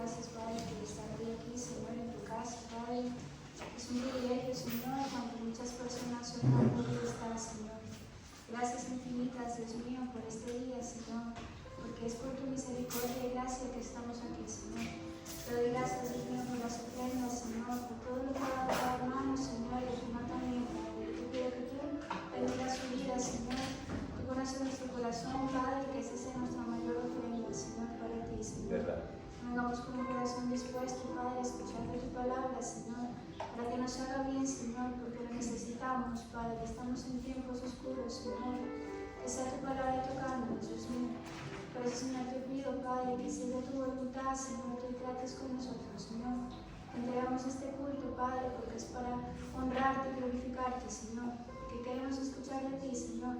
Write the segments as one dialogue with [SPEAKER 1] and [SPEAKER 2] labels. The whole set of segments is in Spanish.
[SPEAKER 1] gracias, Padre, por estar hoy aquí, Señor, en tu casa, Padre. Es un privilegio, Señor, cuando muchas personas hoy no han podido estar, Señor. Gracias infinitas, Dios mío, por este día, Señor, porque es por tu misericordia y gracia que estamos aquí, Señor. Te doy gracias, Dios mío, por las ofrendas, Señor, por todo lo que ha dado cada hermano, Señor, y a tu hermano también, Padre. Yo te pido que tú bendigas su vida, Señor. Tú conoces nuestro corazón, Padre, que esa sea nuestra mayor ofrenda, Señor, para ti, Señor.
[SPEAKER 2] ¿Verdad?
[SPEAKER 1] Vengamos con un corazón dispuesto, Padre, a escuchar de tu palabra, Señor, para que nos haga bien, Señor, porque lo necesitamos, Padre. Estamos en tiempos oscuros, Señor. Que sea tu palabra tocándonos, Dios mío. Por eso, Señor, te pido, Padre, que si es de tu voluntad, Señor, tú trates con nosotros, Señor. Entregamos este culto, Padre, porque es para honrarte y glorificarte, Señor. Porque queremos escuchar de ti, Señor.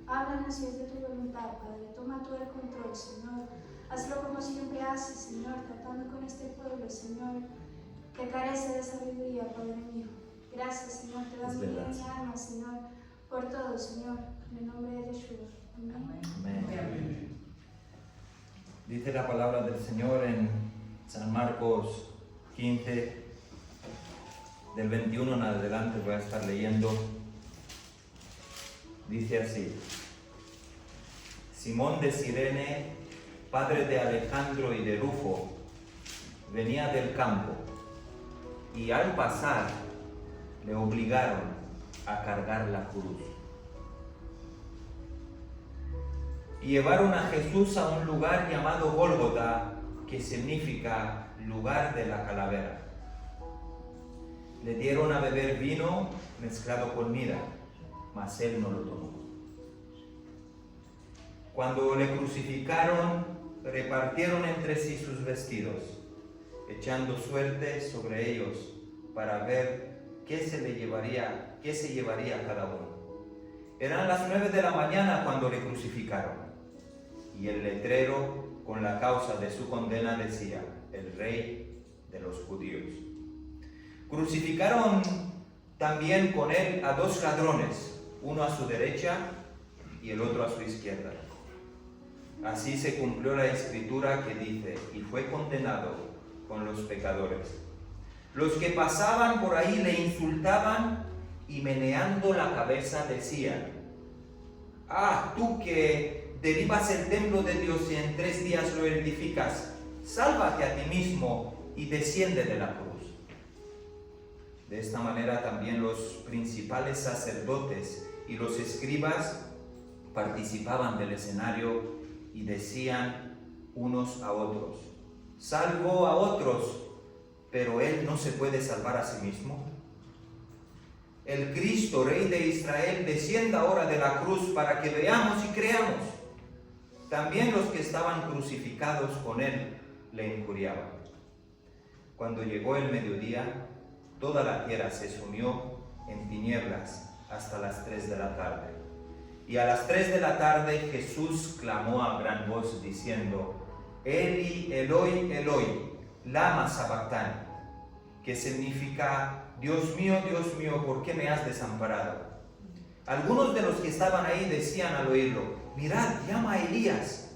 [SPEAKER 1] Háblanos si es de tu voluntad, Padre. Toma tú el control, Señor. Hazlo como siempre haces, Señor, tratando con este pueblo, Señor, que carece de sabiduría, Padre mío. Gracias, Señor, te damos bien mi alma, Señor, por todo, Señor, en el nombre de Yeshua. Amén.
[SPEAKER 2] Amén. Dice la palabra del Señor en San Marcos 15, del 21 en adelante voy a estar leyendo. Dice así: Simón de Cirene, padre de Alejandro y de Rufo, venía del campo, y al pasar le obligaron a cargar la cruz. Y llevaron a Jesús a un lugar llamado Gólgota, que significa lugar de la calavera. Le dieron a beber vino mezclado con mirra, mas él no lo tomó. Cuando le crucificaron, repartieron entre sí sus vestidos, echando suerte sobre ellos para ver qué se llevaría cada uno. Eran las 9 de la mañana cuando le crucificaron, y el letrero con la causa de su condena decía: el Rey de los Judíos. Crucificaron también con él a 2 ladrones, uno a su derecha y el otro a su izquierda. Así se cumplió la escritura que dice: y fue condenado con los pecadores. Los que pasaban por ahí le insultaban y meneando la cabeza decían: ah, tú que derribas el templo de Dios y en 3 días lo edificas, sálvate a ti mismo y desciende de la cruz. De esta manera también los principales sacerdotes y los escribas participaban del escenario y decían unos a otros: salvó a otros, pero él no se puede salvar a sí mismo. El Cristo, Rey de Israel, descienda ahora de la cruz para que veamos y creamos. También los que estaban crucificados con él le injuriaban. Cuando llegó el mediodía, toda la tierra se sumió en tinieblas hasta las 3 de la tarde. Y a las 3 de la tarde Jesús clamó a gran voz diciendo: Eli, Eloi, Eloi, lama sabactani, que significa: Dios mío, ¿por qué me has desamparado? Algunos de los que estaban ahí decían al oírlo: mirad, llama a Elías.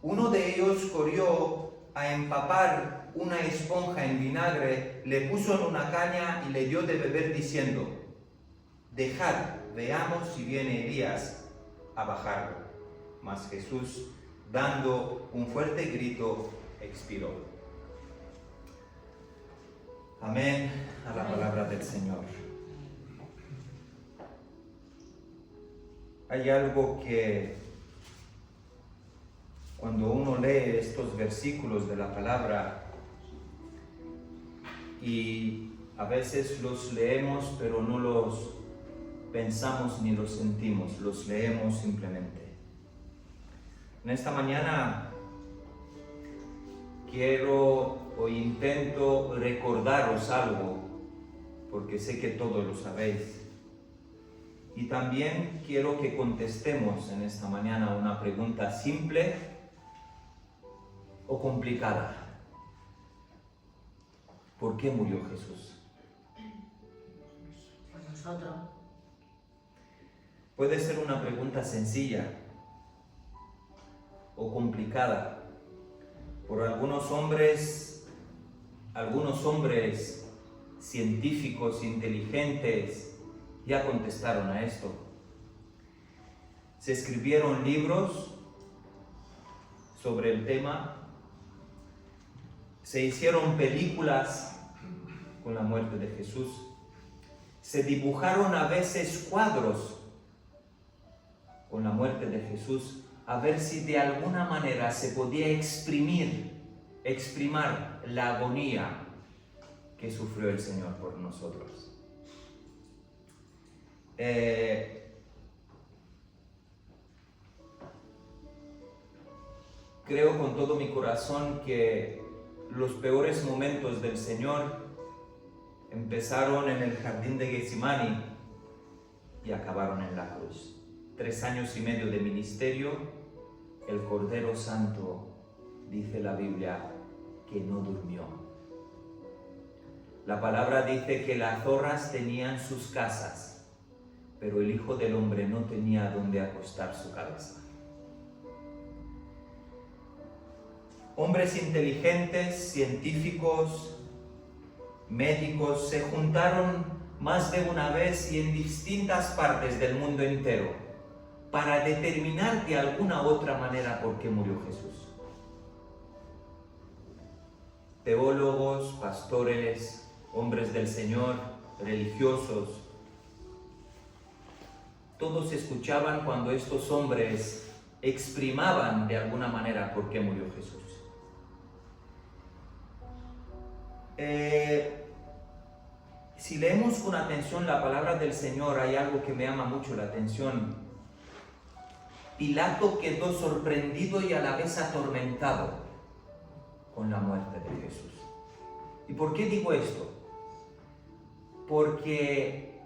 [SPEAKER 2] Uno de ellos corrió a empapar una esponja en vinagre, le puso en una caña y le dio de beber diciendo: dejad, veamos si viene Elías a bajarlo. Mas Jesús, dando un fuerte grito, expiró. Amén a la palabra del Señor. Hay algo que cuando uno lee estos versículos de la palabra y a veces los leemos pero no los pensamos ni los sentimos, los leemos simplemente. En esta mañana quiero o intento recordaros algo, porque sé que todos lo sabéis. Y también quiero que contestemos en esta mañana una pregunta simple o complicada. ¿Por qué murió Jesús?
[SPEAKER 3] Por nosotros.
[SPEAKER 2] Puede ser una pregunta sencilla o complicada, Por algunos hombres científicos, inteligentes, ya contestaron a esto. Se escribieron libros sobre el tema, se hicieron películas con la muerte de Jesús, se dibujaron a veces cuadros con la muerte de Jesús, a ver si de alguna manera se podía exprimir la agonía que sufrió el Señor por nosotros. Creo con todo mi corazón que los peores momentos del Señor empezaron en el jardín de Getsemaní y acabaron en la cruz. 3 años y medio de ministerio, el Cordero Santo, dice la Biblia, que no durmió. La palabra dice que las zorras tenían sus casas, pero el Hijo del Hombre no tenía donde acostar su cabeza. Hombres inteligentes, científicos, médicos se juntaron más de una vez y en distintas partes del mundo entero para determinar de alguna u otra manera por qué murió Jesús. Teólogos, pastores, hombres del Señor, religiosos, todos escuchaban cuando estos hombres exprimaban de alguna manera por qué murió Jesús. Si leemos con atención la palabra del Señor, hay algo que me llama mucho la atención. Pilato quedó sorprendido y a la vez atormentado con la muerte de Jesús. ¿Y por qué digo esto? Porque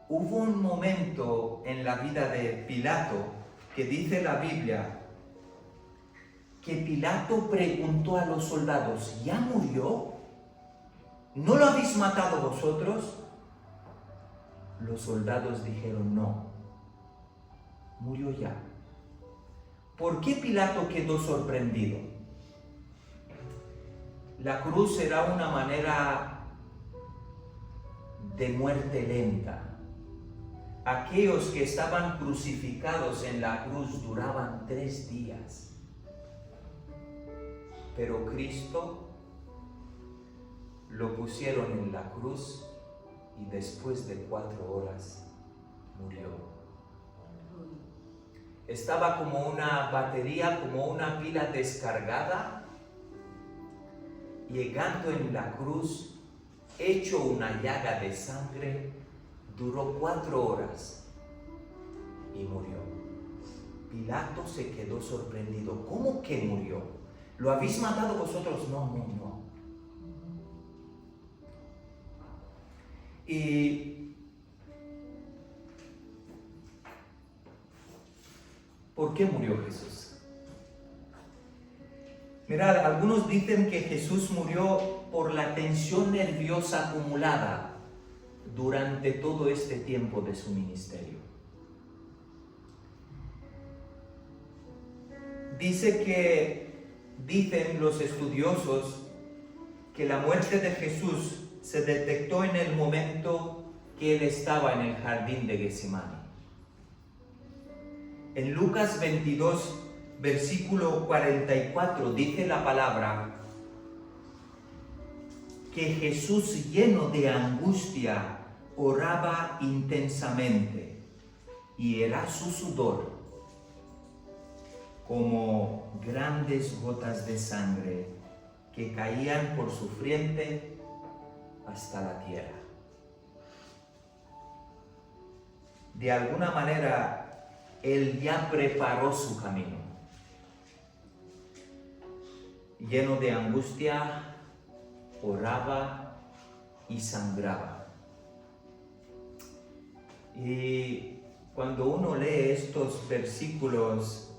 [SPEAKER 2] hubo un momento en la vida de Pilato que dice la Biblia que Pilato preguntó a los soldados, ¿ya murió? ¿No lo habéis matado vosotros? Los soldados dijeron, no, murió ya. ¿Por qué Pilato quedó sorprendido? La cruz era una manera de muerte lenta. Aquellos que estaban crucificados en la cruz duraban 3 días. Pero Cristo lo pusieron en la cruz y después de 4 horas murió. Estaba como una batería, como una pila descargada, llegando en la cruz, hecho una llaga de sangre, duró 4 horas y murió. Pilato se quedó sorprendido. ¿Cómo que murió? ¿Lo habéis matado vosotros? No. ¿Y por qué murió Jesús? Mirad, algunos dicen que Jesús murió por la tensión nerviosa acumulada durante todo este tiempo de su ministerio. Dicen los estudiosos que la muerte de Jesús se detectó en el momento que él estaba en el jardín de Getsemaní. En Lucas 22, versículo 44, dice la palabra que Jesús, lleno de angustia, oraba intensamente y era su sudor como grandes gotas de sangre que caían por su frente hasta la tierra. De alguna manera, él ya preparó su camino. Lleno de angustia, oraba y sangraba. Y cuando uno lee estos versículos,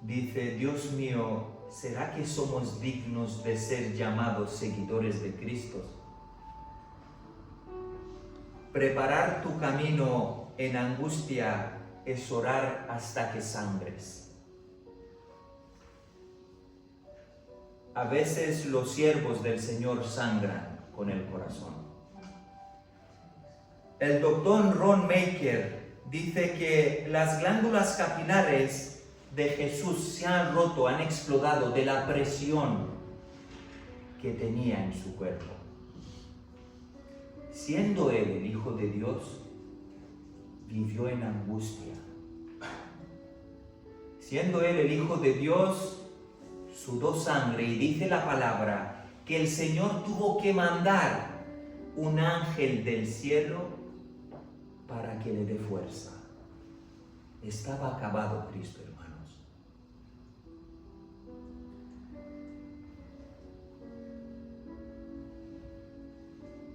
[SPEAKER 2] dice, Dios mío, ¿será que somos dignos de ser llamados seguidores de Cristo? Preparar tu camino en angustia es orar hasta que sangres. a veces los siervos del Señor sangran con el corazón. El doctor Ron Maker dice que las glándulas capilares de Jesús se han roto, han explotado de la presión que tenía en su cuerpo. Siendo Él el Hijo de Dios, vivió en angustia. Siendo Él el Hijo de Dios, sudó sangre, y dice la palabra que el Señor tuvo que mandar un ángel del cielo para que le dé fuerza. Estaba acabado Cristo, hermanos.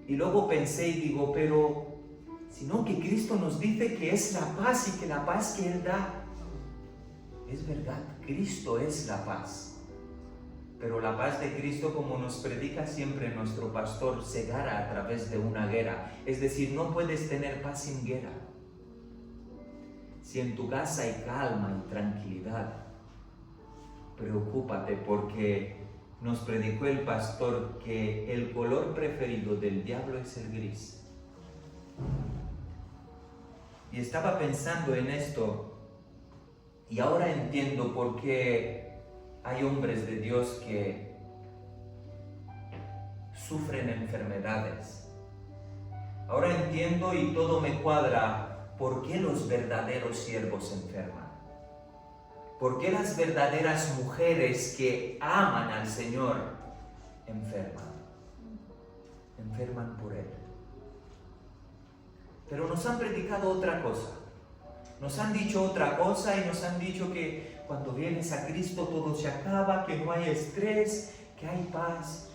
[SPEAKER 2] Y luego pensé y digo, pero sino que Cristo nos dice que es la paz y que la paz que Él da. Es verdad, Cristo es la paz. Pero la paz de Cristo, como nos predica siempre nuestro pastor, se gana a través de una guerra. Es decir, no puedes tener paz sin guerra. Si en tu casa hay calma y tranquilidad, preocúpate, porque nos predicó el pastor que el color preferido del diablo es el gris. Y estaba pensando en esto, y ahora entiendo por qué hay hombres de Dios que sufren enfermedades. Ahora entiendo y todo me cuadra por qué los verdaderos siervos enferman. ¿Por qué las verdaderas mujeres que aman al Señor enferman? Enferman por Él. Pero nos han predicado otra cosa. Nos han dicho otra cosa y nos han dicho que cuando vienes a Cristo todo se acaba, que no hay estrés, que hay paz.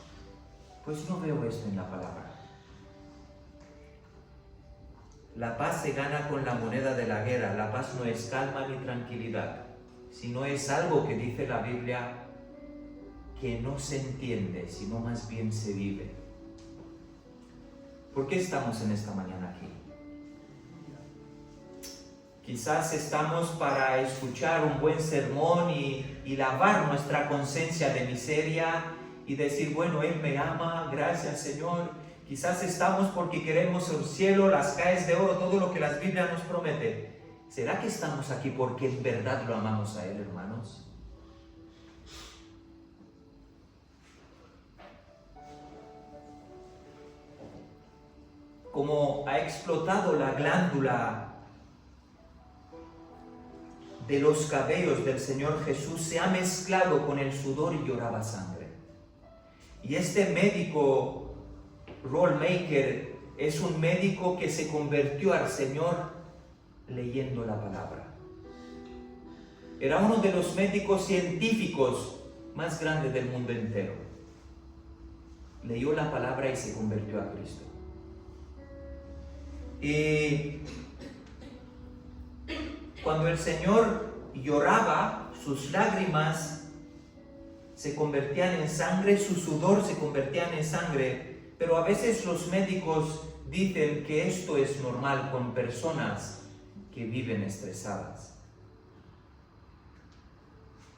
[SPEAKER 2] Pues no veo esto en la palabra. La paz se gana con la moneda de la guerra. La paz no es calma ni tranquilidad, sino es algo que dice la Biblia que no se entiende, sino más bien se vive. ¿Por qué estamos en esta mañana aquí? Quizás estamos para escuchar un buen sermón y lavar nuestra conciencia de miseria y decir, bueno, Él me ama, gracias Señor. Quizás estamos porque queremos el cielo, las calles de oro, todo lo que la Biblia nos promete. ¿Será que estamos aquí porque en verdad lo amamos a Él, hermanos? Como ha explotado la glándula de los cabellos del Señor Jesús, se ha mezclado con el sudor y lloraba sangre. Y este médico, Ron Maker, es un médico que se convirtió al Señor leyendo la palabra. Era uno de los médicos científicos más grandes del mundo entero. Leyó la palabra y se convirtió a Cristo. Y cuando el Señor lloraba, sus lágrimas se convertían en sangre, su sudor se convertía en sangre, pero a veces los médicos dicen que esto es normal con personas que viven estresadas.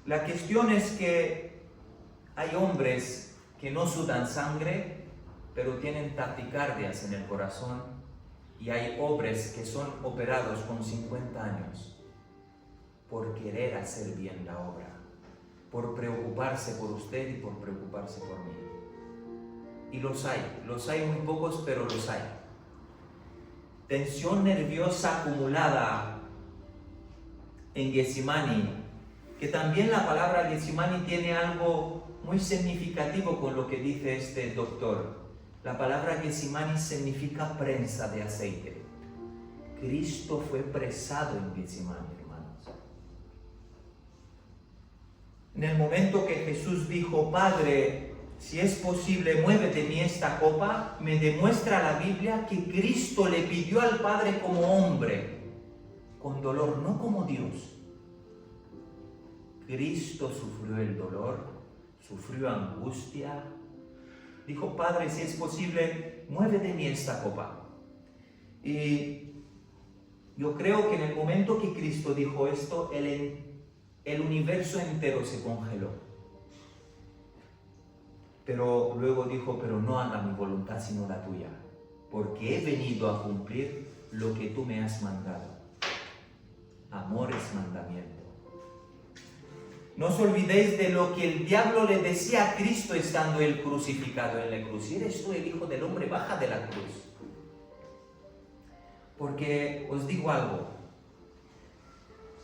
[SPEAKER 2] La cuestión es que hay hombres que no sudan sangre, pero tienen taquicardias en el corazón, y hay hombres que son operados con 50 años por querer hacer bien la obra, por preocuparse por usted y por preocuparse por mí. Y los hay muy pocos, pero los hay. Tensión nerviosa acumulada en Getsemani, que también la palabra Getsemani tiene algo muy significativo con lo que dice este doctor. La palabra Getsemani significa prensa de aceite. Cristo fue presado en Getsemani, hermanos. En el momento que Jesús dijo, Padre, si es posible, mueve de mí esta copa, me demuestra la Biblia que Cristo le pidió al Padre como hombre, con dolor, no como Dios. Cristo sufrió el dolor, sufrió angustia. Dijo, Padre, si es posible, mueve de mí esta copa. Y yo creo que en el momento que Cristo dijo esto, el universo entero se congeló. pero luego dijo, pero no haga mi voluntad sino la tuya, porque he venido a cumplir lo que tú me has mandado. Amor es mandamiento. No os olvidéis de lo que el diablo le decía a Cristo estando él crucificado en la cruz. Si eres tú el Hijo del Hombre, baja de la cruz. Porque os digo algo,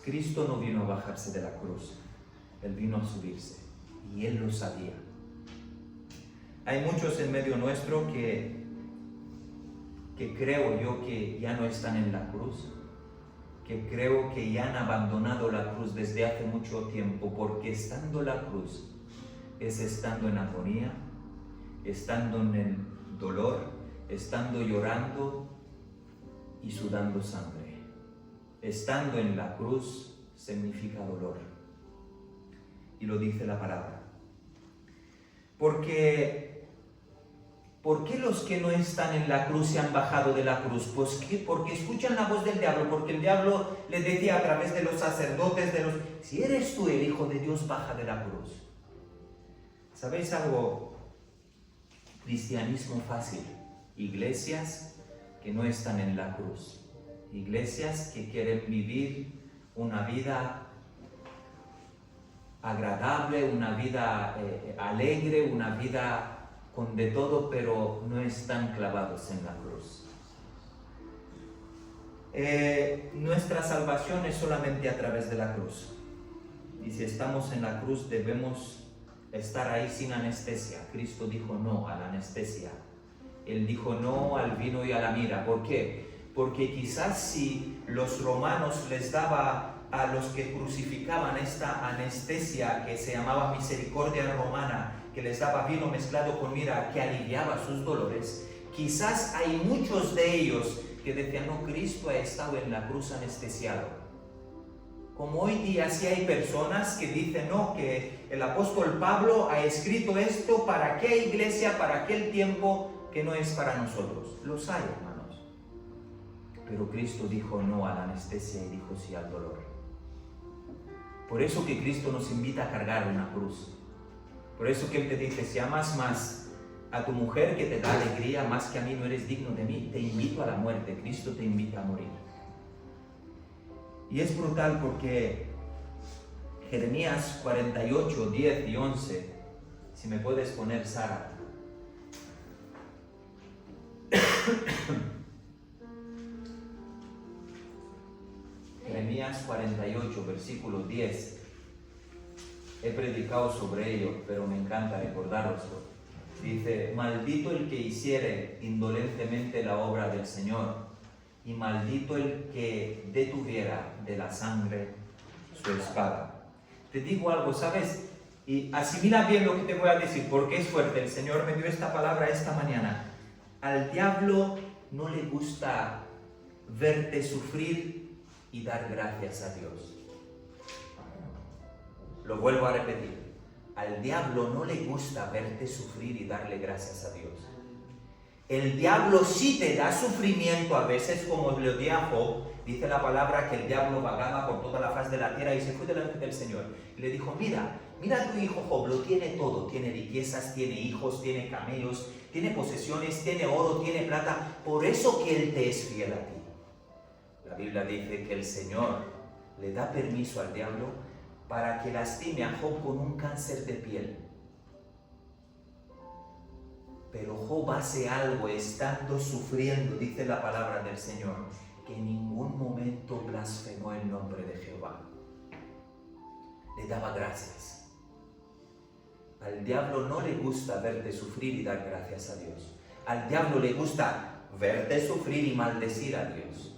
[SPEAKER 2] Cristo no vino a bajarse de la cruz, Él vino a subirse, y Él lo sabía. Hay muchos en medio nuestro que creo yo que ya no están en la cruz, que creo que ya han abandonado la cruz desde hace mucho tiempo, porque estando en la cruz es estando en agonía, estando en el dolor, estando llorando y sudando sangre. Estando en la cruz significa dolor. Y lo dice la palabra. ¿Por qué los que no están en la cruz se han bajado de la cruz? Pues porque escuchan la voz del diablo, porque el diablo les decía a través de los sacerdotes, si eres tú el Hijo de Dios, baja de la cruz. ¿Sabéis algo? Cristianismo fácil. Iglesias que no están en la cruz. Iglesias que quieren vivir una vida agradable, una vida alegre, una vida con de todo, pero no están clavados en la cruz. Nuestra salvación es solamente a través de la cruz. Y si estamos en la cruz debemos estar ahí sin anestesia. Cristo dijo no a la anestesia. Él dijo no al vino y a la mira. ¿Por qué? Porque quizás si los romanos les daba a los que crucificaban esta anestesia que se llamaba misericordia romana, que les daba vino mezclado con mira, que aliviaba sus dolores, quizás hay muchos de ellos que decían, no, Cristo ha estado en la cruz anestesiado. Como hoy día sí hay personas que dicen, no, que el apóstol Pablo ha escrito esto para qué iglesia, para aquel tiempo que no es para nosotros. Los hay, hermanos. Pero Cristo dijo no a la anestesia y dijo sí al dolor. Por eso que Cristo nos invita a cargar una cruz. Por eso que Él te dice, si amas más a tu mujer que te da alegría, más que a mí no eres digno de mí, te invito a la muerte. Cristo te invita a morir. Y es brutal porque Jeremías 48, 10 y 11, si me puedes poner, Sara. Jeremías 48, versículo 10. He predicado sobre ello, pero me encanta recordaroslo. Dice, maldito el que hiciere indolentemente la obra del Señor, y maldito el que detuviera de la sangre su espada. Te digo algo, ¿sabes? Y asimila bien lo que te voy a decir, porque es fuerte. El Señor me dio esta palabra esta mañana. Al diablo no le gusta verte sufrir y dar gracias a Dios. Lo vuelvo a repetir. Al diablo no le gusta verte sufrir y darle gracias a Dios. El diablo sí te da sufrimiento a veces, como le dio a Job. Dice la palabra que el diablo vagaba por toda la faz de la tierra y se fue delante del Señor. Y le dijo, mira tu hijo Job, lo tiene todo. Tiene riquezas, tiene hijos, tiene camellos, tiene posesiones, tiene oro, tiene plata. Por eso que él te es fiel a ti. La Biblia dice que el Señor le da permiso al diablo para que lastime a Job con un cáncer de piel. Pero Job hace algo estando sufriendo, dice la palabra del Señor, que en ningún momento blasfemó el nombre de Jehová. Le daba gracias. Al diablo no le gusta verte sufrir y dar gracias a Dios. Al diablo le gusta verte sufrir y maldecir a Dios.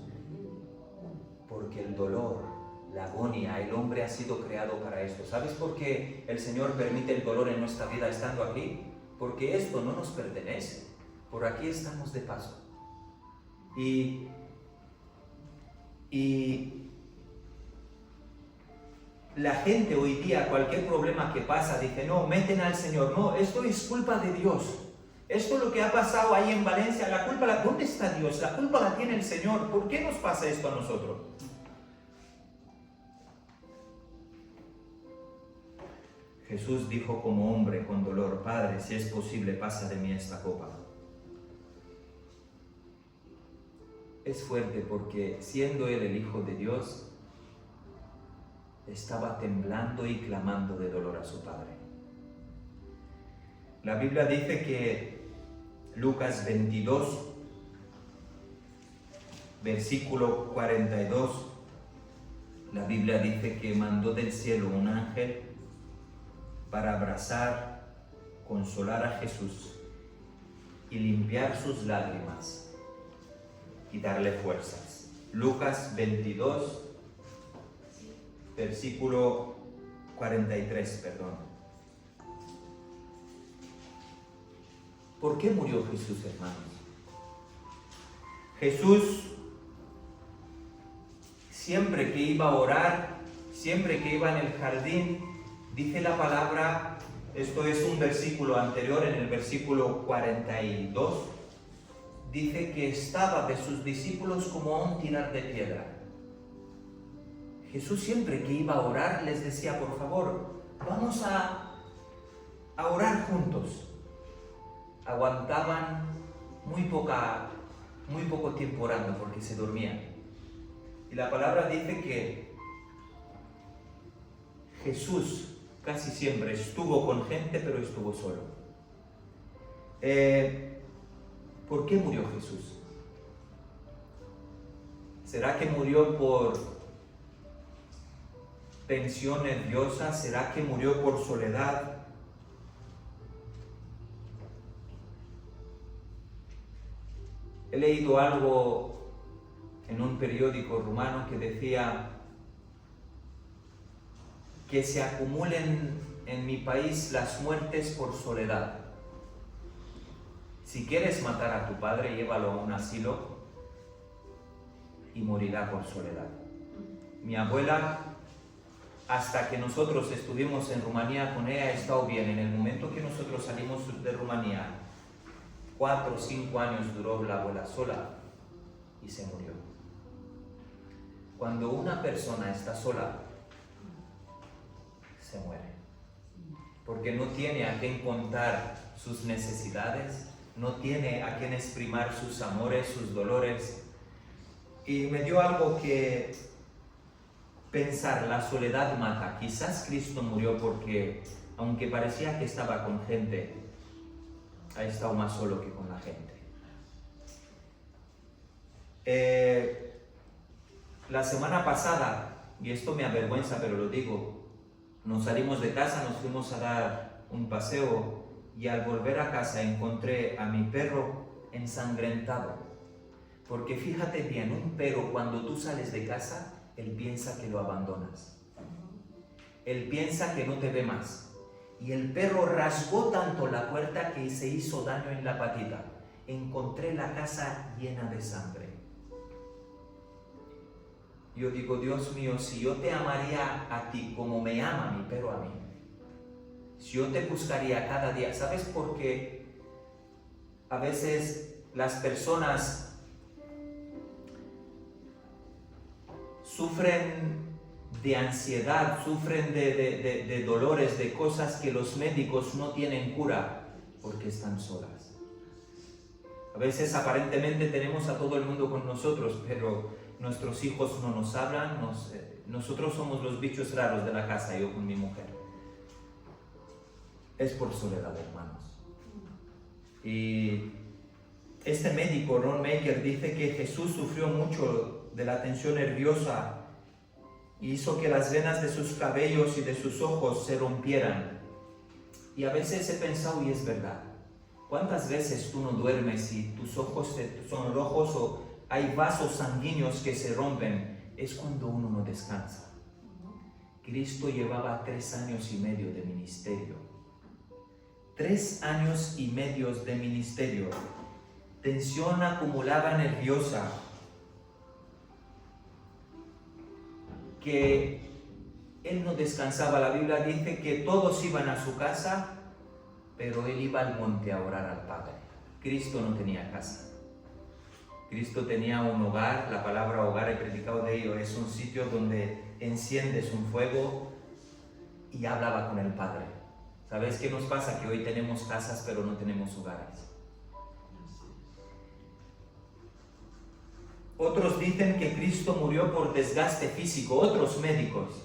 [SPEAKER 2] Porque el dolor, la agonía, el hombre ha sido creado para esto. ¿Sabes por qué el Señor permite el dolor en nuestra vida estando aquí? Porque esto no nos pertenece. Por aquí estamos de paso. Y la gente hoy día, cualquier problema que pasa, dice, no, meten al Señor. No, esto es culpa de Dios. Esto es lo que ha pasado ahí en Valencia. La culpa, ¿dónde está Dios? La culpa la tiene el Señor. ¿Por qué nos pasa esto a nosotros? Jesús dijo como hombre con dolor: Padre, si es posible, pasa de mí esta copa. Es fuerte porque, siendo él el Hijo de Dios, estaba temblando y clamando de dolor a su Padre. La Biblia dice que Lucas 22, versículo 42, la Biblia dice que mandó del cielo un ángel para abrazar, consolar a Jesús y limpiar sus lágrimas y darle fuerzas. Lucas 22, versículo 43, perdón. ¿Por qué murió Jesús, hermanos? Jesús, siempre que iba a orar, siempre que iba en el jardín, dice la palabra, esto es un versículo anterior, en el versículo 42, dice que estaba de sus discípulos como a un tirar de piedra. Jesús siempre que iba a orar les decía: por favor, vamos a orar juntos. Aguantaban muy poco tiempo orando porque se dormían. Y la palabra dice que Jesús casi siempre estuvo con gente, pero estuvo solo. ¿Por qué murió Jesús? ¿Será que murió por tensión nerviosa? ¿Será que murió por soledad? He leído algo en un periódico rumano que decía que se acumulen en mi país las muertes por soledad. Si quieres matar a tu padre, llévalo a un asilo y morirá por soledad. Mi abuela, hasta que nosotros estuvimos en Rumanía con ella, ha estado bien. En el momento que nosotros salimos de Rumanía, 4 o 5 años duró la abuela sola y se murió. Cuando una persona está sola, se muere. Porque no tiene a quien contar sus necesidades, no tiene a quien exprimir sus amores, sus dolores. Y me dio algo que pensar: la soledad mata. Quizás Cristo murió porque, aunque parecía que estaba con gente, ha estado más solo que con la gente. La semana pasada, y esto me avergüenza, pero lo digo, nos salimos de casa, nos fuimos a dar un paseo y al volver a casa encontré a mi perro ensangrentado. Porque fíjate bien, un perro, cuando tú sales de casa, él piensa que lo abandonas. Él piensa que no te ve más. Y el perro rasgó tanto la puerta que se hizo daño en la patita. Encontré la casa llena de sangre. Yo digo: Dios mío, si yo te amaría a ti como me ama mi perro a mí, si yo te buscaría cada día, ¿sabes por qué a veces las personas sufren de ansiedad, sufren de dolores, de cosas que los médicos no tienen cura? Porque están solas. A veces aparentemente tenemos a todo el mundo con nosotros, pero nuestros hijos no nos hablan, nosotros somos los bichos raros de la casa, yo con mi mujer. Es por soledad, hermanos. Y este médico, Ron Maker, dice que Jesús sufrió mucho de la tensión nerviosa y hizo que las venas de sus cabellos y de sus ojos se rompieran. Y a veces he pensado, y es verdad, ¿cuántas veces tú no duermes y tus ojos son rojos o hay vasos sanguíneos que se rompen? Es cuando uno no descansa. Cristo llevaba 3 años y medio de ministerio. 3 años y medio de ministerio. Tensión acumulada nerviosa. Que él no descansaba. La Biblia dice que todos iban a su casa, pero él iba al monte a orar al Padre. Cristo no tenía casa. Cristo tenía un hogar. La palabra hogar, he predicado de ello, es un sitio donde enciendes un fuego y hablaba con el Padre. ¿Sabes qué nos pasa? Que hoy tenemos casas pero no tenemos hogares. Otros dicen que Cristo murió por desgaste físico, otros médicos,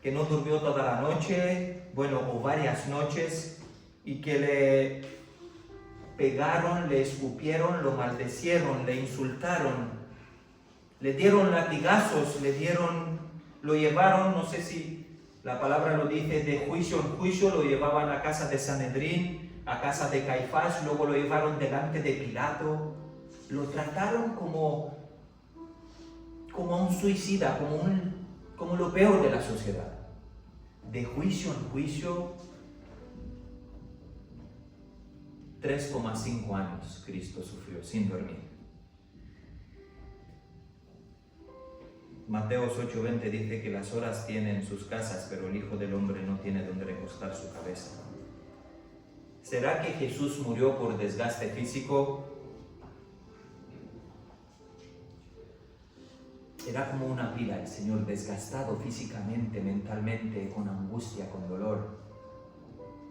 [SPEAKER 2] que no durmió toda la noche, o varias noches, y que le pegaron, le escupieron, lo maldecieron, le insultaron, le dieron latigazos, lo llevaron, no sé si la palabra lo dice, de juicio en juicio, lo llevaban a casa de Sanedrín, a casa de Caifás, luego lo llevaron delante de Pilato. Lo trataron como un suicida, como lo peor de la sociedad. De juicio en juicio, 3,5 años Cristo sufrió sin dormir. Mateos 8:20 dice que las horas tienen sus casas, pero el Hijo del Hombre no tiene donde recostar su cabeza. ¿Será que Jesús murió por desgaste físico? Era como una pila el Señor, desgastado físicamente, mentalmente, con angustia, con dolor.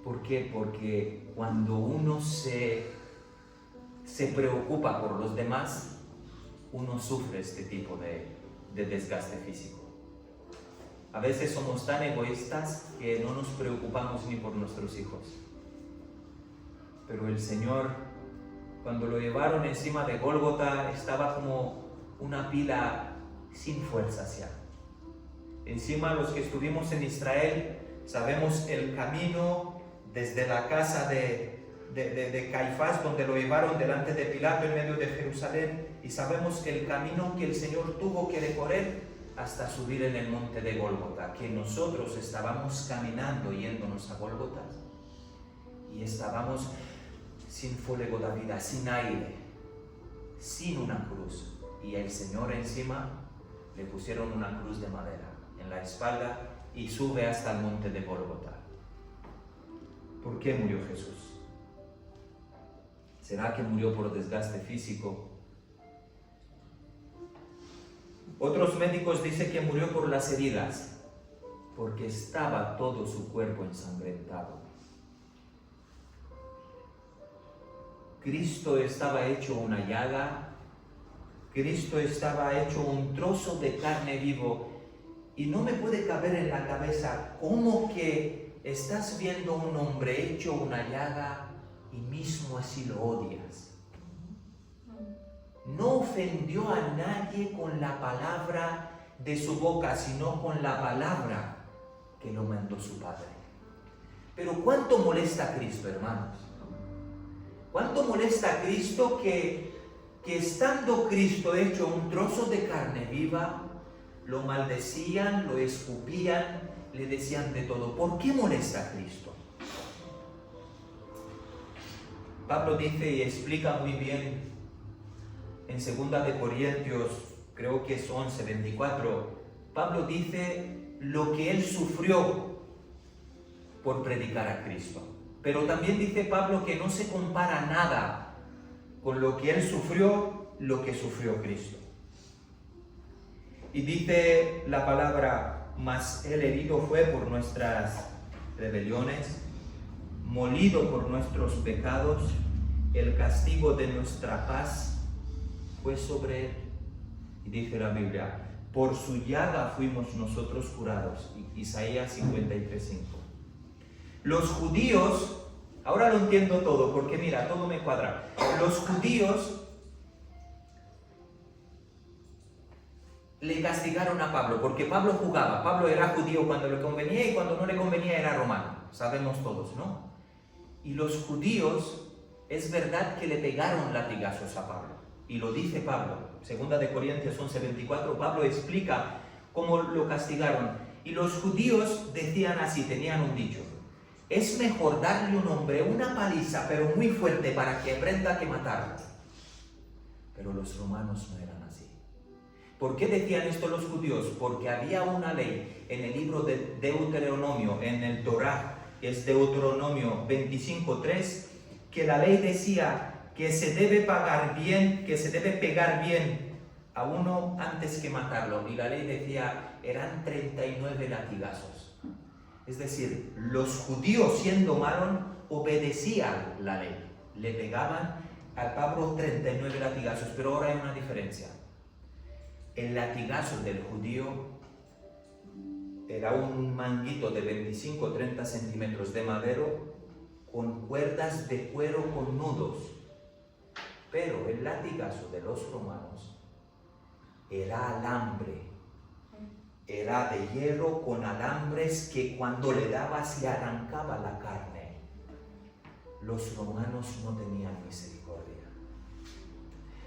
[SPEAKER 2] ¿Por qué? Porque cuando uno se preocupa por los demás, uno sufre este tipo de desgaste físico. A veces somos tan egoístas que no nos preocupamos ni por nuestros hijos. Pero el Señor, cuando lo llevaron encima de Gólgota, estaba como una pila sin fuerzas ya. Encima, los que estuvimos en Israel sabemos el camino desde la casa de Caifás, donde lo llevaron delante de Pilato en medio de Jerusalén, y sabemos el camino que el Señor tuvo que recorrer hasta subir en el monte de Gólgota, que nosotros estábamos caminando yéndonos a Gólgota y estábamos sin fuego de vida, sin aire, sin una cruz, y el Señor encima le pusieron una cruz de madera en la espalda y sube hasta el monte de Gólgota. ¿Por qué murió Jesús? ¿Será que murió por desgaste físico? Otros médicos dicen que murió por las heridas, porque estaba todo su cuerpo ensangrentado. Cristo estaba hecho una llaga, Cristo estaba hecho un trozo de carne vivo, y no me puede caber en la cabeza cómo que estás viendo a un hombre hecho una llaga y mismo así lo odias. No ofendió a nadie con la palabra de su boca, sino con la palabra que lo mandó su Padre. Pero ¿cuánto molesta a Cristo, hermanos? ¿Cuánto molesta a Cristo que estando Cristo hecho un trozo de carne viva, lo maldecían, lo escupían, le decían de todo? ¿Por qué molesta a Cristo? Pablo dice y explica muy bien en 2 Corintios, creo que es 11:24, Pablo dice lo que él sufrió por predicar a Cristo. Pero también dice Pablo que no se compara nada con lo que él sufrió, lo que sufrió Cristo. Y dice la palabra, mas él herido fue por nuestras rebeliones, molido por nuestros pecados, el castigo de nuestra paz fue sobre él. Y dice la Biblia, por su llaga fuimos nosotros curados. Isaías 53:5. Los judíos, ahora lo entiendo todo, porque mira, todo me cuadra. Los judíos le castigaron a Pablo, porque Pablo jugaba. Pablo era judío cuando le convenía y cuando no le convenía era romano. Sabemos todos, ¿no? Y los judíos, es verdad que le pegaron latigazos a Pablo. Y lo dice Pablo, 2 Corintios 11:24, Pablo explica cómo lo castigaron. Y los judíos decían así, tenían un dicho: es mejor darle a un hombre una paliza, pero muy fuerte, para que aprenda que matarlo. Pero los romanos no eran así. ¿Por qué decían esto los judíos? Porque había una ley en el libro de Deuteronomio, en el Torá, que es Deuteronomio 25:3, que la ley decía que se debe pegar bien a uno antes que matarlo. Y la ley decía, eran 39 latigazos. Es decir, los judíos siendo malos obedecían la ley. Le pegaban al Pablo 39 latigazos, pero ahora hay una diferencia. El latigazo del judío era un manguito de 25 o 30 centímetros de madero con cuerdas de cuero con nudos. Pero el latigazo de los romanos era alambre. Era de hierro con alambres que cuando le dabas le arrancaba la carne. Los romanos no tenían misericordia.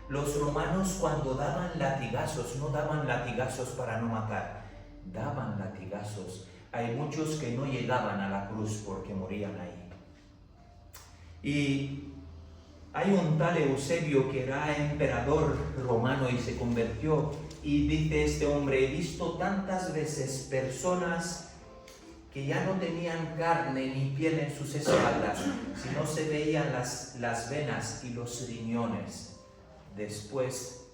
[SPEAKER 2] Los romanos cuando daban latigazos, no daban latigazos para no matar, daban latigazos. Hay muchos que no llegaban a la cruz porque morían ahí. Y hay un tal Eusebio que era emperador romano y se convirtió, y dice este hombre: he visto tantas veces personas que ya no tenían carne ni piel en sus espaldas, sino se veían las venas y los riñones después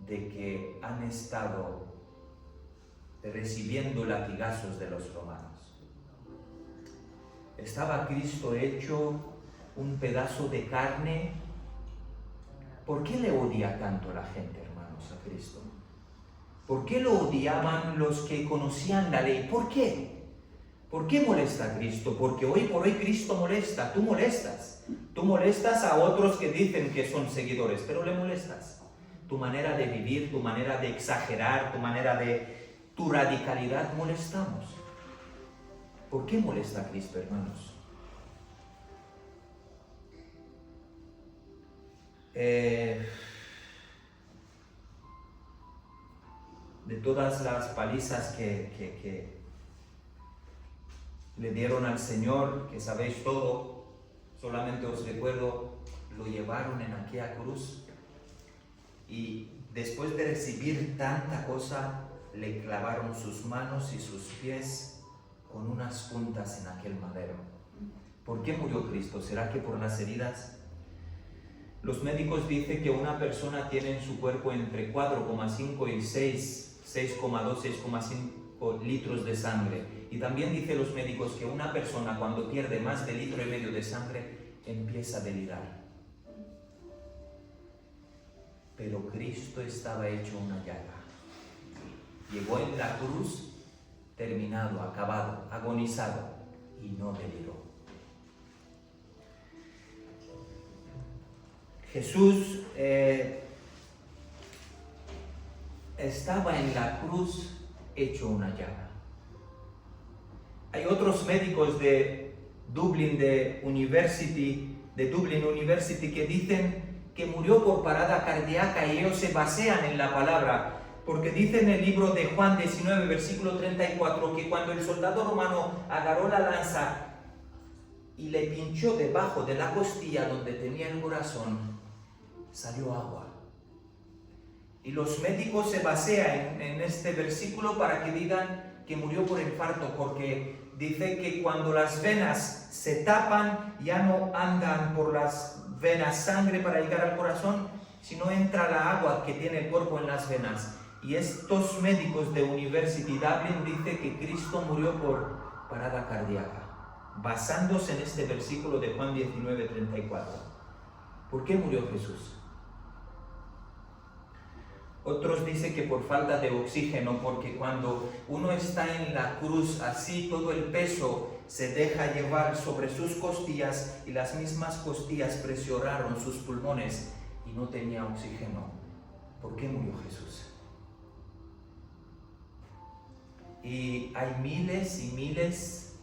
[SPEAKER 2] de que han estado recibiendo latigazos de los romanos. Estaba Cristo hecho un pedazo de carne. ¿Por qué le odia tanto la gente, hermanos, a Cristo? ¿Por qué lo odiaban los que conocían la ley? ¿Por qué? ¿Por qué molesta a Cristo? Porque hoy por hoy Cristo molesta, tú molestas. Tú molestas a otros que dicen que son seguidores, pero le molestas. Tu manera de vivir, tu manera de exagerar, tu radicalidad, molestamos. ¿Por qué molesta a Cristo, hermanos? De todas las palizas que le dieron al Señor, que sabéis todo, solamente os recuerdo, lo llevaron en aquella cruz y después de recibir tanta cosa, le clavaron sus manos y sus pies con unas puntas en aquel madero. ¿Por qué murió Cristo? ¿Será que por las heridas? Los médicos dicen que una persona tiene en su cuerpo entre 4,5 y 6,2, 6,5 litros de sangre. Y también dicen los médicos que una persona cuando pierde más de 1,5 litros de sangre empieza a delirar. Pero Cristo estaba hecho una llaga. Llegó en la cruz terminado, acabado, agonizado y no deliró. Jesús estaba en la cruz hecho una llaga. Hay otros médicos de Dublin University que dicen que murió por parada cardíaca, y ellos se basean en la palabra, porque dice en el libro de Juan 19, versículo 34, que cuando el soldado romano agarró la lanza y le pinchó debajo de la costilla donde tenía el corazón, salió agua. Y los médicos se basean en este versículo para que digan que murió por infarto, porque dice que cuando las venas se tapan, ya no andan por las venas sangre para llegar al corazón, sino entra la agua que tiene el cuerpo en las venas. Y estos médicos de University Dublin dicen que Cristo murió por parada cardíaca, basándose en este versículo de Juan 19, 34. ¿Por qué murió Jesús? Otros dicen que por falta de oxígeno, porque cuando uno está en la cruz así, todo el peso se deja llevar sobre sus costillas y las mismas costillas presionaron sus pulmones y no tenía oxígeno. ¿Por qué murió Jesús? Y hay miles y miles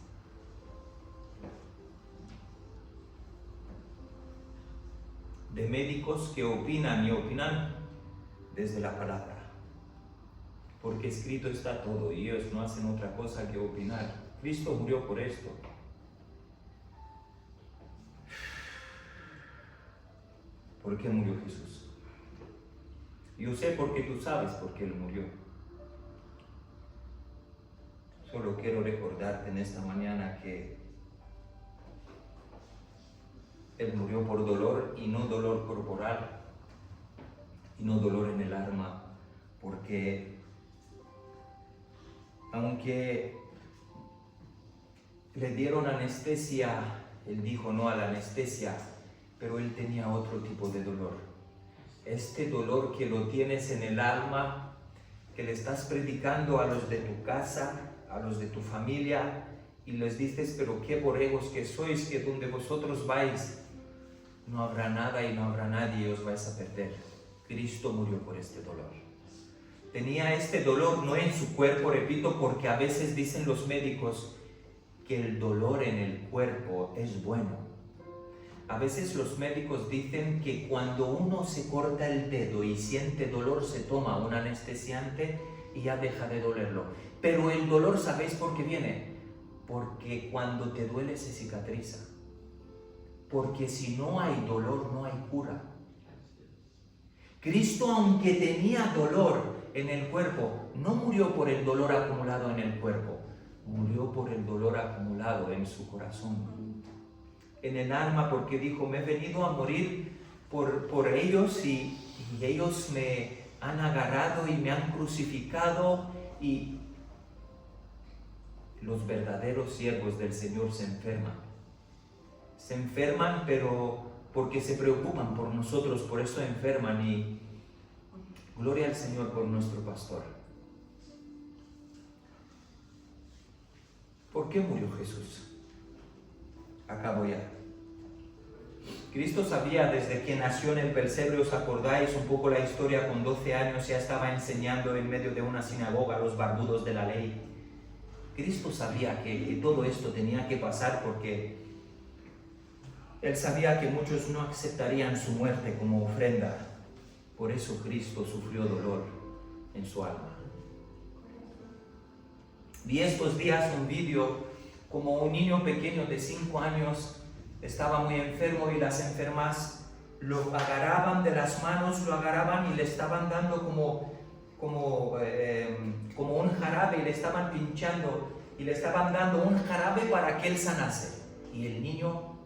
[SPEAKER 2] de médicos que opinan y opinan desde la palabra, porque escrito está todo y ellos no hacen otra cosa que opinar. Cristo murió por esto. ¿Por qué murió Jesús? Yo sé porque tú sabes por qué Él murió. Solo quiero recordarte en esta mañana que Él murió por dolor, y no dolor corporal, y no dolor en el alma, porque aunque Le dieron anestesia, él dijo no a la anestesia, pero él tenía otro tipo de dolor. Este dolor que lo tienes en el alma, que le estás predicando a los de tu casa, a los de tu familia, y les dices, pero qué borregos que sois, que donde vosotros vais, no habrá nada y no habrá nadie y os vais a perder. Cristo murió por este dolor. Tenía este dolor no en su cuerpo, repito, porque a veces dicen los médicos que el dolor en el cuerpo es bueno. A veces los médicos dicen que cuando uno se corta el dedo y siente dolor, se toma un anestesiante y ya deja de dolerlo. Pero el dolor, ¿sabéis por qué viene? Porque cuando te duele se cicatriza. Porque si no hay dolor, no hay cura. Cristo, aunque tenía dolor en el cuerpo, no murió por el dolor acumulado en el cuerpo, murió por el dolor acumulado en su corazón, en el alma, porque dijo, me he venido a morir por ellos y ellos me han agarrado y me han crucificado. Y los verdaderos siervos del Señor se enferman, pero porque se preocupan por nosotros, por eso enferman. Y gloria al Señor por nuestro pastor. ¿Por qué murió Jesús? Acabo ya. Cristo sabía desde que nació en el pesebre, ¿os acordáis un poco la historia? Con 12 años ya estaba enseñando en medio de una sinagoga a los barbudos de la ley. Cristo sabía que todo esto tenía que pasar porque Él sabía que muchos no aceptarían su muerte como ofrenda. Por eso Cristo sufrió dolor en su alma. Vi estos días un vídeo como un niño pequeño de 5 años estaba muy enfermo y las enfermas lo agarraban de las manos, lo agarraban y le estaban dando como un jarabe y le estaban pinchando y le estaban dando un jarabe para que él sanase. Y el niño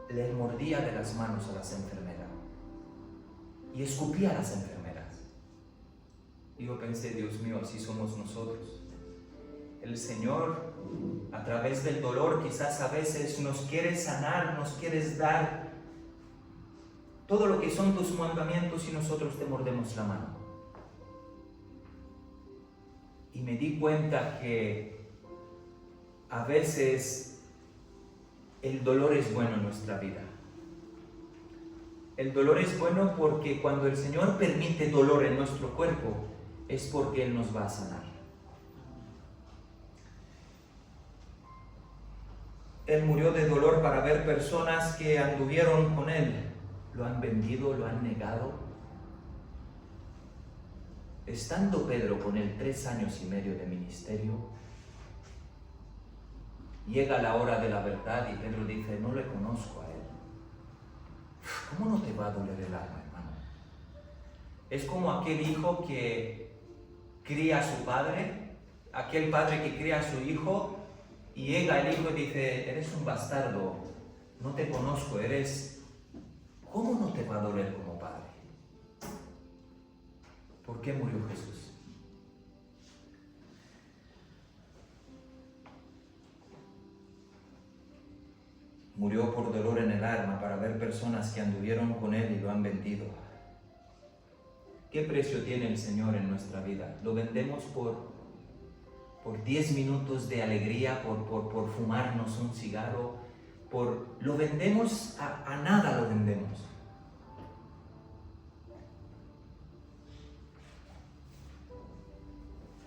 [SPEAKER 2] le mordía de las manos a las enfermeras y escupía a las enfermeras. Y yo pensé, Dios mío, así somos nosotros. El Señor, a través del dolor, quizás a veces nos quiere sanar, nos quieres dar todo lo que son tus mandamientos y nosotros te mordemos la mano. Y me di cuenta que a veces el dolor es bueno en nuestra vida. El dolor es bueno porque cuando el Señor permite dolor en nuestro cuerpo, es porque Él nos va a sanar. Él murió de dolor para ver personas que anduvieron con Él. Lo han vendido, lo han negado. Estando Pedro con Él 3 años y medio de ministerio, llega la hora de la verdad y Pedro dice, no le conozco a Él. ¿Cómo no te va a doler el alma, hermano? Es como aquel hijo que cría a su padre, aquel padre que cría a su hijo, y llega el hijo y dice, eres un bastardo, no te conozco, ¿Cómo no te va a doler como padre? ¿Por qué murió Jesús? Murió por dolor en el alma para ver personas que anduvieron con Él y lo han vendido. ¿Qué precio tiene el Señor en nuestra vida? ¿Lo vendemos por 10 minutos de alegría, por fumarnos un cigarro? Lo vendemos a nada, lo vendemos.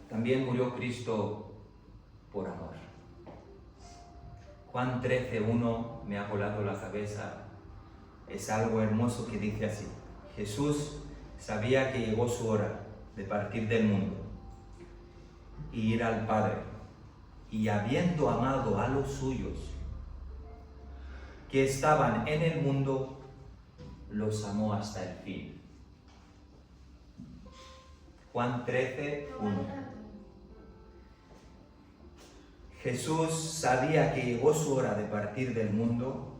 [SPEAKER 2] También murió Cristo por amor. Juan 13:1 me ha volado la cabeza. Es algo hermoso que dice así. Jesús sabía que llegó su hora de partir del mundo y ir al Padre. Y habiendo amado a los suyos que estaban en el mundo, los amó hasta el fin. Juan 13:1. Jesús sabía que llegó su hora de partir del mundo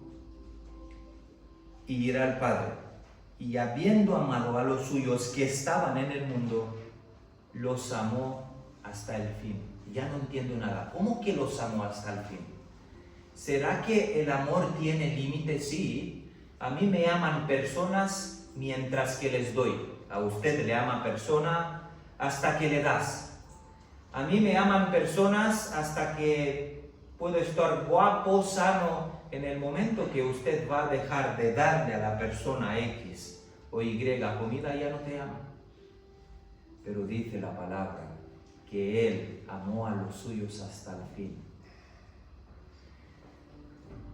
[SPEAKER 2] y ir al Padre. Y habiendo amado a los suyos que estaban en el mundo, los amó hasta el fin. Ya no entiendo nada. ¿Cómo que los amó hasta el fin? ¿será que el amor tiene límites? Sí. A mí me aman personas mientras que les doy. A usted le ama persona hasta que le das. A mí me aman personas hasta que puedo estar guapo, sano. En el momento que usted va a dejar de darle a la persona X o Y comida, ya no te ama. Pero dice la palabra que Él amó a los suyos hasta el fin.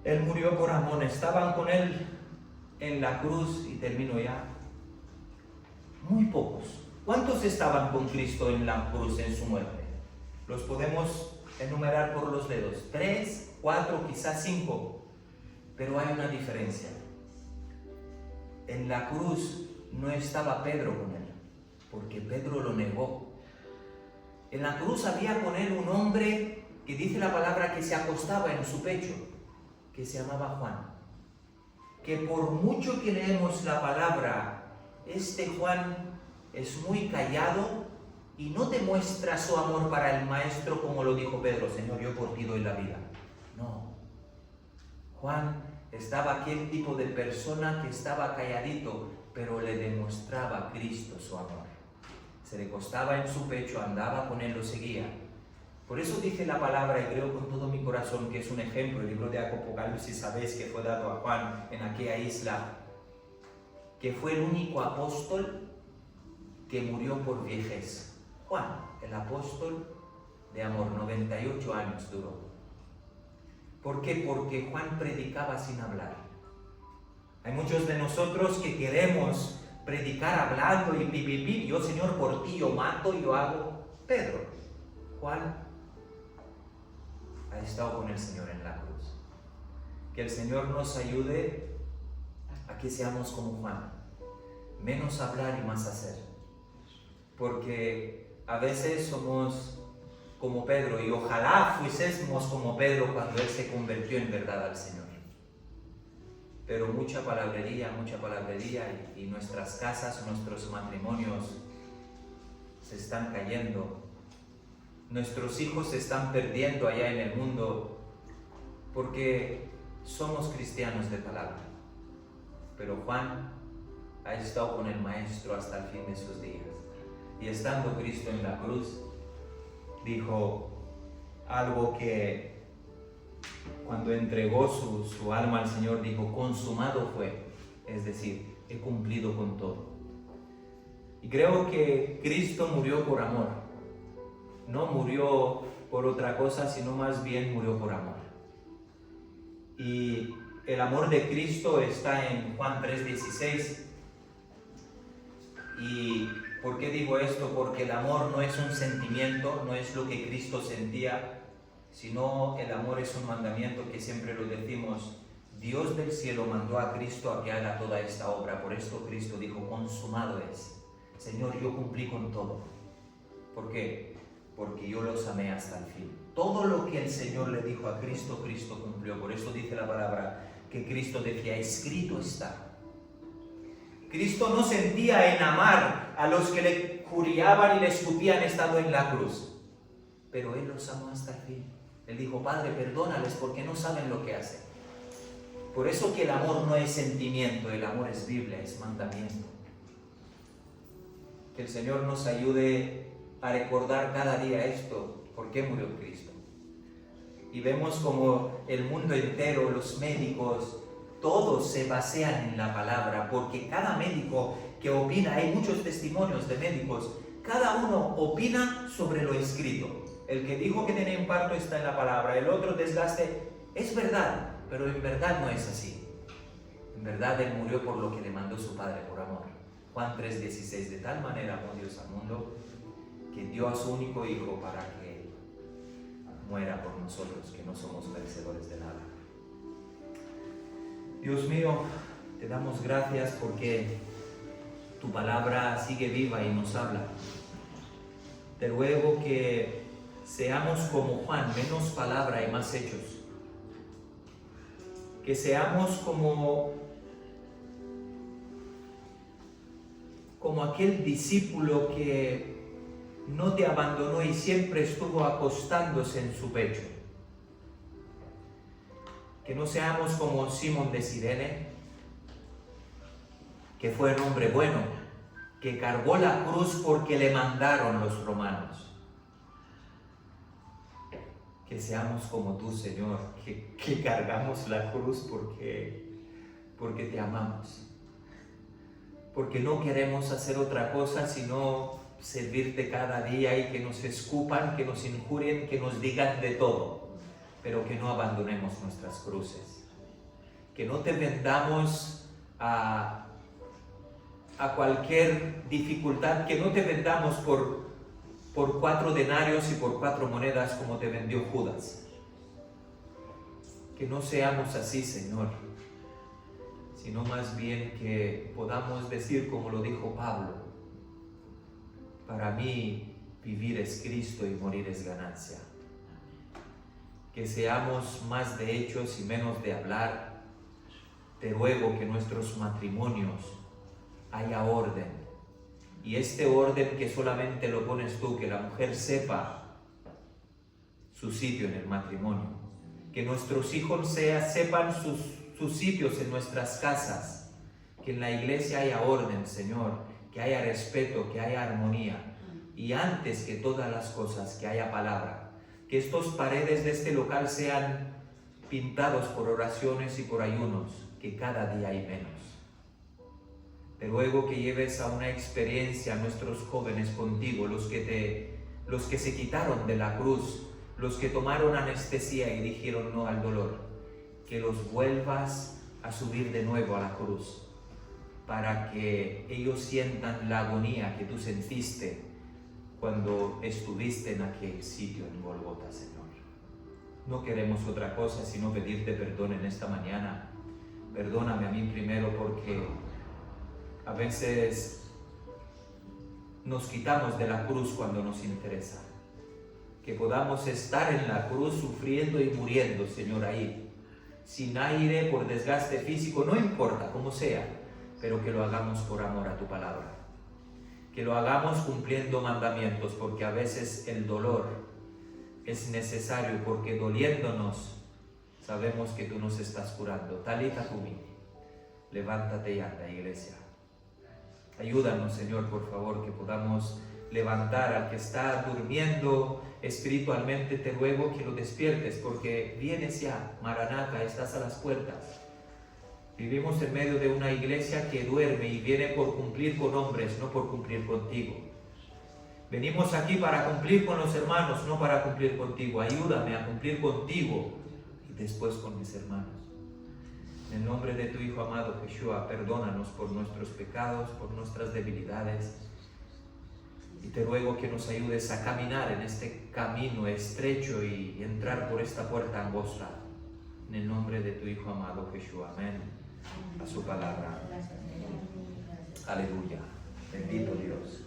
[SPEAKER 2] Él murió por amor. Estaban con Él en la cruz, y termino ya. Muy pocos. ¿Cuántos estaban con Cristo en la cruz, en su muerte? Los podemos enumerar por los dedos. 3, 4, quizás 5. Pero hay una diferencia. En la cruz no estaba Pedro con Él, porque Pedro lo negó. En la cruz había con Él un hombre que dice la palabra que se acostaba en su pecho, que se llamaba Juan. Que por mucho que leemos la palabra, este Juan es muy callado y no demuestra su amor para el Maestro como lo dijo Pedro: Señor, yo por ti doy la vida. No. Juan estaba aquel tipo de persona que estaba calladito, pero le demostraba a Cristo su amor. Se le acostaba en su pecho, andaba con Él, lo seguía. Por eso dice la palabra, y creo con todo mi corazón que es un ejemplo, el libro de Apocalipsis, sabéis que fue dado a Juan en aquella isla, que fue el único apóstol que murió por viejez. Juan, el apóstol de amor, 98 años duró. ¿Por qué? Porque Juan predicaba sin hablar. Hay muchos de nosotros que queremos predicar hablando y pipipi. Yo, Señor, por ti yo mato, yo hago. Pedro, Juan ha estado con el Señor en la cruz. Que el Señor nos ayude a que seamos como Juan. Menos hablar y más hacer. Porque a veces somos como Pedro, y ojalá fuésemos como Pedro cuando él se convirtió en verdad al Señor. Pero mucha palabrería, y nuestras casas, nuestros matrimonios se están cayendo. Nuestros hijos se están perdiendo allá en el mundo porque somos cristianos de palabra. Pero Juan ha estado con el Maestro hasta el fin de sus días. Y estando Cristo en la cruz, dijo algo que cuando entregó su alma al Señor, dijo: consumado fue, es decir, he cumplido con todo. Y creo que Cristo murió por amor, no murió por otra cosa, sino más bien murió por amor. Y el amor de Cristo está en Juan 3:16. Y ¿por qué digo esto? Porque el amor no es un sentimiento, no es lo que Cristo sentía, sino el amor es un mandamiento que siempre lo decimos. Dios del cielo mandó a Cristo a que haga toda esta obra. Por esto Cristo dijo: consumado es. Señor, yo cumplí con todo. ¿Por qué? Porque yo los amé hasta el fin. Todo lo que el Señor le dijo a Cristo, Cristo cumplió. Por eso dice la palabra que Cristo decía: escrito está. Cristo no sentía en amar a los que le juriaban y le escupían estando en la cruz, pero Él los amó hasta el fin. Él dijo: Padre, perdónales porque no saben lo que hacen. Por eso que el amor no es sentimiento, el amor es Biblia, es mandamiento. Que el Señor nos ayude a recordar cada día esto, por qué murió Cristo. Y vemos como el mundo entero, los médicos, todos se basean en la palabra, porque cada médico que opina, hay muchos testimonios de médicos, cada uno opina sobre lo escrito. El que dijo que tenía infarto está en la palabra, el otro desgaste, es verdad, pero en verdad no es así. En verdad Él murió por lo que le mandó su Padre por amor. Juan 3:16, de tal manera amó Dios al mundo que dio a su único Hijo para que muera por nosotros, que no somos merecedores de nada. Dios mío, te damos gracias porque tu palabra sigue viva y nos habla. Te ruego que seamos como Juan, menos palabra y más hechos. Que seamos como aquel discípulo que no te abandonó y siempre estuvo acostándose en su pecho. Que no seamos como Simón de Cirene, que fue un hombre bueno, que cargó la cruz porque le mandaron los romanos. Que seamos como tú, Señor, que cargamos la cruz porque te amamos. Porque no queremos hacer otra cosa sino servirte cada día y que nos escupan, que nos injurien, que nos digan de todo, pero que no abandonemos nuestras cruces. Que no te vendamos a cualquier dificultad, que no te vendamos por 4 denarios y por 4 monedas como te vendió Judas. Que no seamos así, Señor, sino más bien que podamos decir como lo dijo Pablo: para mí vivir es Cristo y morir es ganancia. Que seamos más de hechos y menos de hablar. Te ruego que en nuestros matrimonios haya orden. Y este orden que solamente lo pones tú, que la mujer sepa su sitio en el matrimonio. Que nuestros hijos sepan sus sitios en nuestras casas. Que en la iglesia haya orden, Señor. Que haya respeto, que haya armonía. Y antes que todas las cosas, que haya palabra. Que estos paredes de este local sean pintados por oraciones y por ayunos, que cada día hay menos. Te ruego que lleves a una experiencia a nuestros jóvenes contigo, los que se quitaron de la cruz, los que tomaron anestesia y dijeron no al dolor, que los vuelvas a subir de nuevo a la cruz, para que ellos sientan la agonía que tú sentiste cuando estuviste en aquel sitio en Golgota, Señor. No queremos otra cosa sino pedirte perdón en esta mañana. Perdóname a mí primero, porque a veces nos quitamos de la cruz cuando nos interesa. Que podamos estar en la cruz sufriendo y muriendo, Señor, ahí, sin aire, por desgaste físico, no importa cómo sea, pero que lo hagamos por amor a tu palabra. Que lo hagamos cumpliendo mandamientos, porque a veces el dolor es necesario, porque doliéndonos sabemos que tú nos estás curando. Talita cumi, levántate y anda, iglesia. Ayúdanos, Señor, por favor, que podamos levantar al que está durmiendo espiritualmente. Te ruego que lo despiertes, porque vienes ya, Maranata, estás a las puertas. Vivimos en medio de una iglesia que duerme y viene por cumplir con hombres, no por cumplir contigo. Venimos aquí para cumplir con los hermanos, no para cumplir contigo. Ayúdame a cumplir contigo y después con mis hermanos. En el nombre de tu Hijo amado, Yeshua, perdónanos por nuestros pecados, por nuestras debilidades. Y te ruego que nos ayudes a caminar en este camino estrecho y entrar por esta puerta angosta. En el nombre de tu Hijo amado, Yeshua. Amén. A su palabra. Aleluya. Bendito Dios.